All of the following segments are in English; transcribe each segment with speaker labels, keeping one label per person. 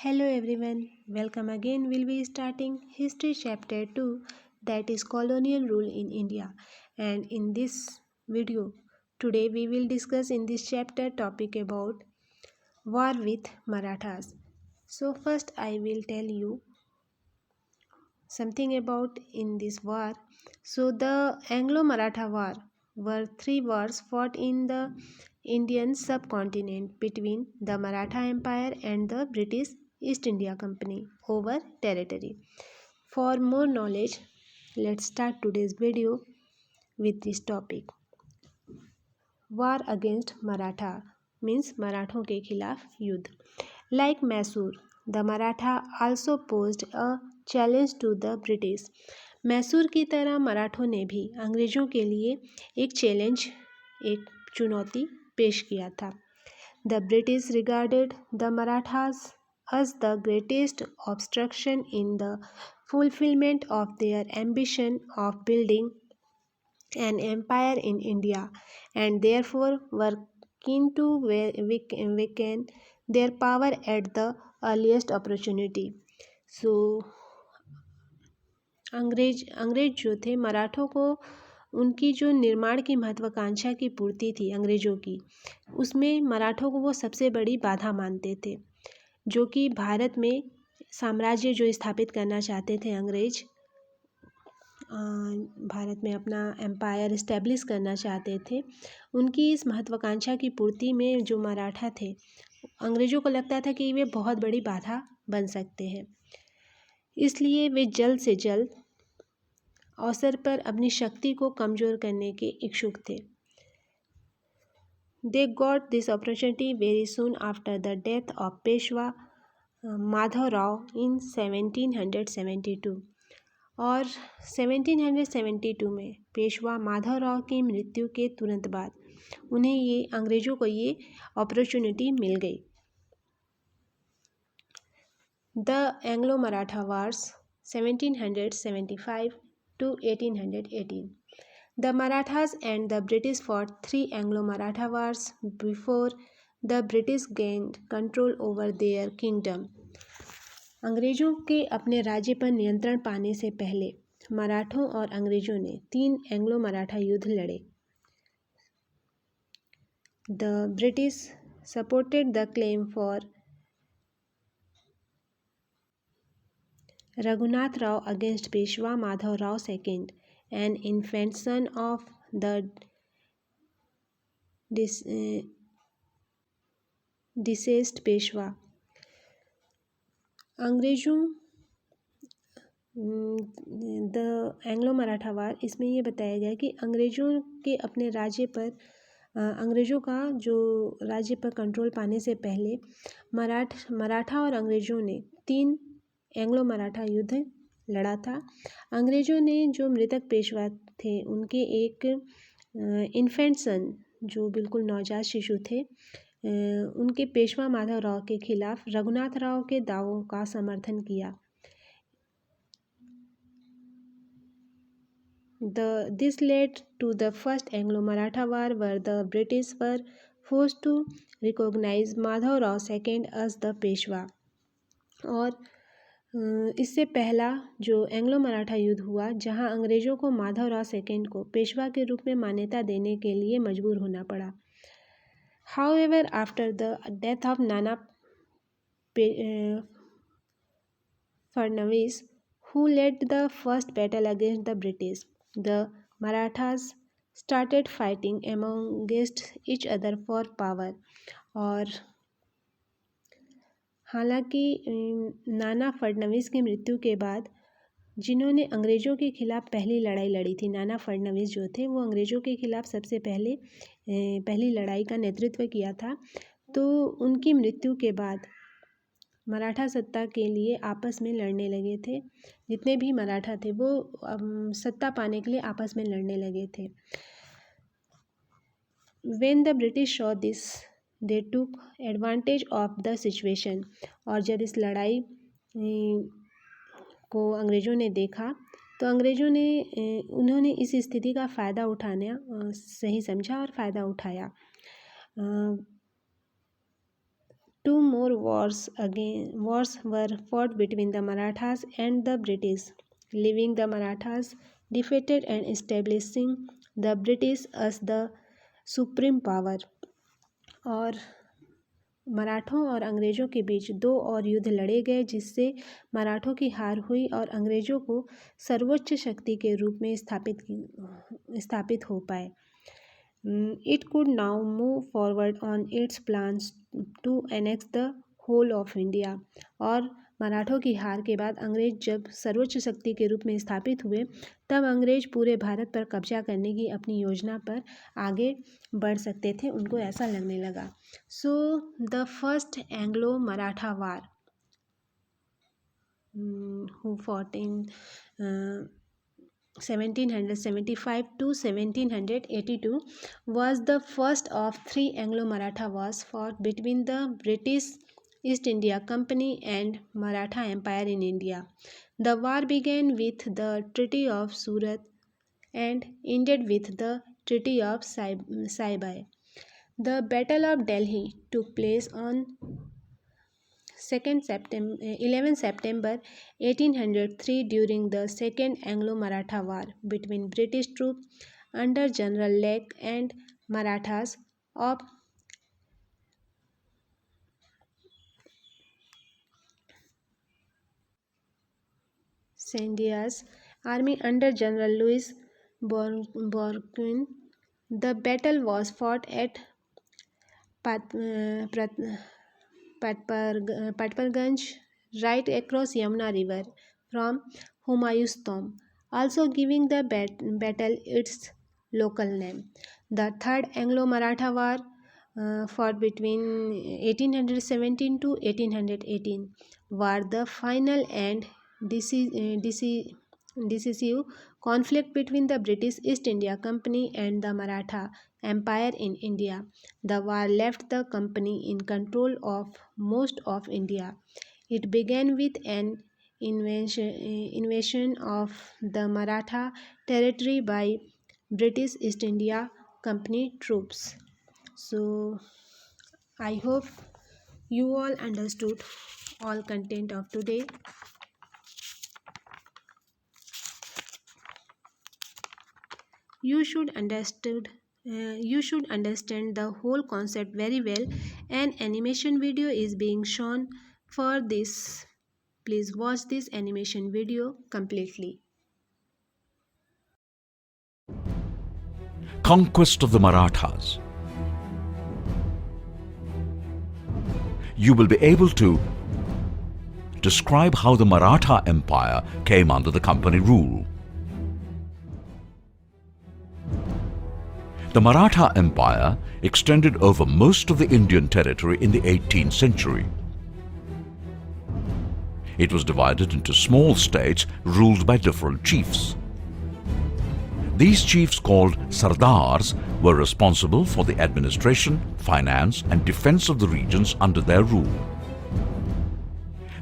Speaker 1: Hello everyone, welcome again. We'll be starting History Chapter 2, that is Colonial Rule in India. And in this video, today we will discuss in this chapter topic about war with Marathas. So first I will tell you something about in this war. So the Anglo-Maratha War were three wars fought in the Indian subcontinent between the Maratha Empire and the British East India Company over territory. For more knowledge, let's start today's video with this topic. War against Maratha means मराठों के खिलाफ युद्ध. Like Mysore, the Maratha also posed a challenge to the British. Mysore की तरह मराठों ने भी अंग्रेज़ों के लिए एक चुनौती पेश किया था. The British regarded the Marathas as the greatest obstruction in the fulfillment of their ambition of building an empire in India, and therefore were keen to weaken their power at the earliest opportunity. So अंग्रेज जो थे मराठों को उनकी जो निर्माण की महत्वाकांक्षा की पूर्ति थी अंग्रेज़ों की, उसमें मराठों को वो सबसे बड़ी बाधा मानते थे. जो कि भारत में साम्राज्य जो स्थापित करना चाहते थे अंग्रेज, भारत में अपना एम्पायर इस्टेब्लिश करना चाहते थे, उनकी इस महत्वाकांक्षा की पूर्ति में जो मराठा थे, अंग्रेज़ों को लगता था कि वे बहुत बड़ी बाधा बन सकते हैं. इसलिए वे जल्द से जल्द अवसर पर अपनी शक्ति को कमज़ोर करने के इच्छुक थे. They got this opportunity very soon after the death of Peshwa Madhav Rao in 1772. और 1772 में पेशवा माधव राव की मृत्यु के तुरंत बाद उन्हें अंग्रेज़ों को ये अपॉर्चुनिटी मिल गई. The Anglo-Maratha Wars 1775 to 1818. The Marathas and the British fought three Anglo-Maratha wars before the British gained control over their kingdom. अंग्रेज़ों के अपने राज्य पर नियंत्रण पाने से पहले मराठों और अंग्रेज़ों ने 3 एंग्लो मराठा युद्ध लड़े. The British supported the claim for Raghunath Rao against Peshwa Madhav Rao II, an infant son of the deceased Peshwa. अंग्रेज़ों द एंग्लो मराठा वार, इसमें ये बताया गया कि अंग्रेज़ों के अपने राज्य पर अंग्रेज़ों का जो राज्य पर कंट्रोल पाने से पहले मराठा और अंग्रेज़ों ने 3 एंग्लो मराठा युद्ध लड़ा था. अंग्रेज़ों ने जो मृतक पेशवा थे उनके एक इन्फेंट सन, जो बिल्कुल नवजात शिशु थे, उनके पेशवा माधव राव के खिलाफ रघुनाथ राव के दावों का समर्थन किया. This led to the first Anglo-Maratha War, where the British were forced to recognize Madhav Rao II as the Peshwa. और इससे पहला जो एंग्लो मराठा युद्ध हुआ, जहां अंग्रेज़ों को माधव राव सेकेंड को पेशवा के रूप में मान्यता देने के लिए मजबूर होना पड़ा. However, after the death of Nana Fadnavis, who led the first battle against the British, the Marathas started fighting amongst each other for power. और हालांकि नाना फडणवीस की मृत्यु के बाद, जिन्होंने अंग्रेज़ों के खिलाफ पहली लड़ाई लड़ी थी, नाना फडणवीस जो थे वो अंग्रेज़ों के खिलाफ सबसे पहली लड़ाई का नेतृत्व किया था. तो उनकी मृत्यु के बाद मराठा सत्ता के लिए आपस में लड़ने लगे थे. जितने भी मराठा थे वो सत्ता पाने के लिए आपस में लड़ने लगे थे. When the British saw this, they took advantage of the situation. और जब इस लड़ाई को अंग्रेज़ों ने देखा तो उन्होंने इस स्थिति का फ़ायदा उठाना सही समझा और फ़ायदा उठाया. Two more wars were fought between the Marathas and the British, leaving the Marathas defeated and establishing the British as the supreme power. और मराठों और अंग्रेज़ों के बीच दो और युद्ध लड़े गए, जिससे मराठों की हार हुई और अंग्रेज़ों को सर्वोच्च शक्ति के रूप में स्थापित हो पाए. It could now move forward on its plans to annex the whole of India. और मराठों की हार के बाद अंग्रेज जब सर्वोच्च शक्ति के रूप में स्थापित हुए, तब अंग्रेज पूरे भारत पर कब्जा करने की अपनी योजना पर आगे बढ़ सकते थे, उनको ऐसा लगने लगा. So the first Anglo Maratha war who fought in 1775 to 1782 was the first of three Anglo-Maratha wars fought between the British East India Company and Maratha Empire in India. The war began with the Treaty of Surat and ended with the Treaty of Saibai. The Battle of Delhi took place on 11 September 1803 during the Second Anglo-Maratha War between British troops under General Lake and Marathas of Scindia's army under General Louis Burgoyne. The battle was fought at Patparganj, right across Yamuna River from Humayun's tomb, also giving the battle its local name. The Third Anglo-Maratha War fought between 1817 to 1818 were the final and decisive conflict between the British East India Company and the Maratha Empire in India. The war left the company in control of most of India. It began with an invasion of the Maratha territory by British East India Company troops. So, I hope you all understood all content of today. You should understand the whole concept very well. An animation video is being shown for this. Please watch this animation video completely.
Speaker 2: Conquest of the Marathas. You will be able to describe how the Maratha Empire came under the company rule. The Maratha Empire extended over most of the Indian territory in the 18th century. It was divided into small states ruled by different chiefs. These chiefs, called Sardars, were responsible for the administration, finance and defense of the regions under their rule.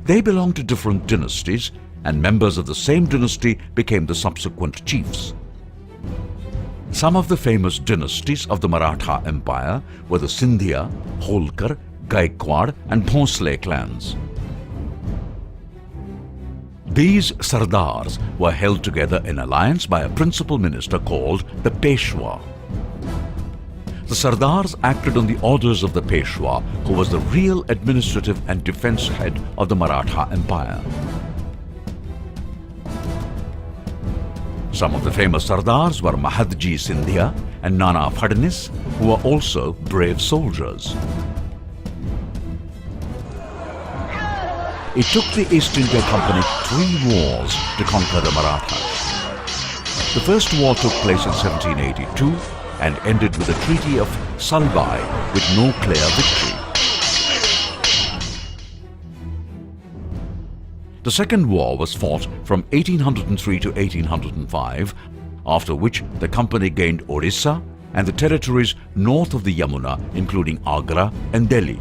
Speaker 2: They belonged to different dynasties, and members of the same dynasty became the subsequent chiefs. Some of the famous dynasties of the Maratha Empire were the Scindia, Holkar, Gaikwad and Bhonsle clans. These Sardars were held together in alliance by a principal minister called the Peshwa. The Sardars acted on the orders of the Peshwa, who was the real administrative and defense head of the Maratha Empire. Some of the famous Sardars were Mahadji Scindia and Nana Phadnis, who were also brave soldiers. It took the East India Company 3 wars to conquer the Marathas. The first war took place in 1782 and ended with the Treaty of Salbai with no clear victory. The second war was fought from 1803 to 1805, after which the company gained Orissa and the territories north of the Yamuna, including Agra and Delhi.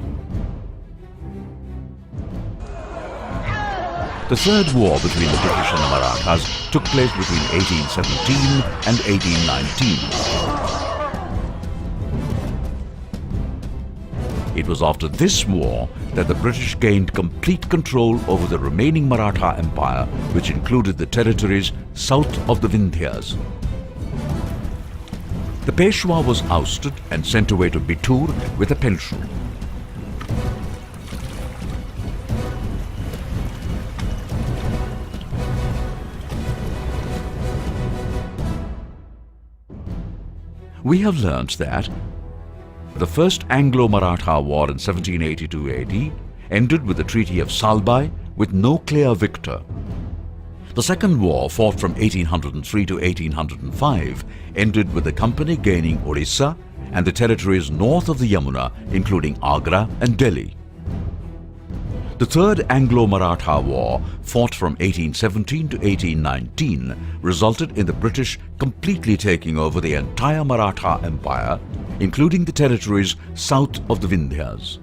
Speaker 2: The third war between the British and the Marathas took place between 1817 and 1819. It was after this war that the British gained complete control over the remaining Maratha Empire, which included the territories south of the Vindhyas. The Peshwa was ousted and sent away to Bittur with a pension. We have learnt that the First Anglo-Maratha War in 1782 AD ended with the Treaty of Salbai with no clear victor. The Second War, fought from 1803 to 1805, ended with the company gaining Orissa and the territories north of the Yamuna, including Agra and Delhi. The Third Anglo-Maratha War, fought from 1817 to 1819, resulted in the British completely taking over the entire Maratha Empire, including the territories south of the Vindhyas.